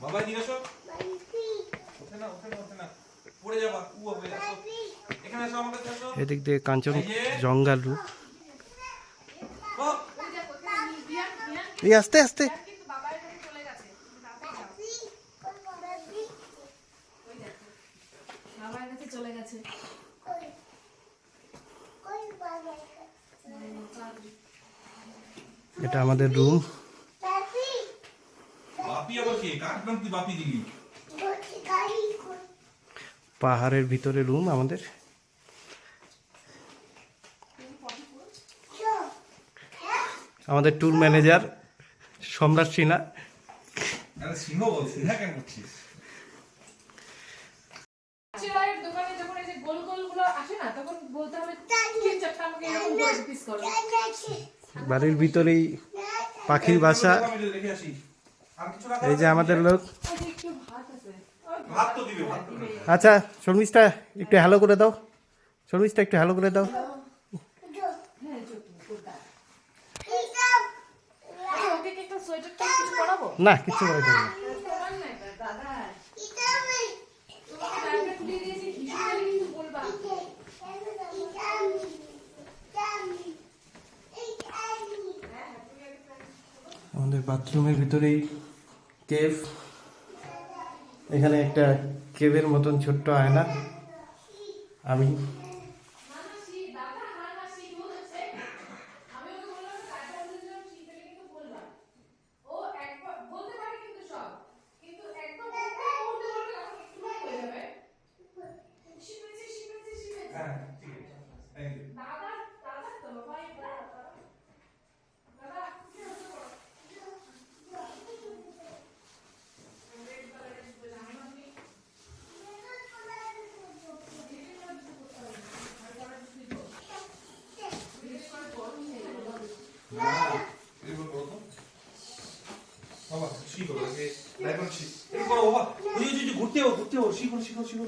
বাবা এদিকে আসো। ওঠে না ওঠে না ওঠে না, পড়ে যাবা। এখানে আসো, আমার কাছে আসো। এদিক দিয়ে কাঞ্চন জঙ্গল রূপ। এই আস্তে আস্তে। চলে গেছে। এটা আমাদের রুম। পাহাড়ের ভিতরে রুম আমাদের। আমাদের ট্যুর ম্যানেজার সম্রাট সিনহা। সিংহ বল, সিনহা কেন করছিস? দোকানে যখন এই যে গোল গোল গুলো আসে না, তখন বলতে হবে তিন চারটা আমাকে এরকম করে পিস করো। বাড়ির ভিতরেই পাখির বাসা। এই যে আমাদের লোক। আচ্ছা শর্মিষ্ঠা একটু হ্যালো করে দাও। শর্মিষ্ঠা একটু হ্যালো করে দাও। না কিচ্ছু করে দেবো না। আমাদের বাথরুমের ভিতরেই কেভ। এখানে একটা কেভের মতন ছোট্ট আয়না। আমি ঘুরতে ঘুরতে শিখো শিখো শিখো।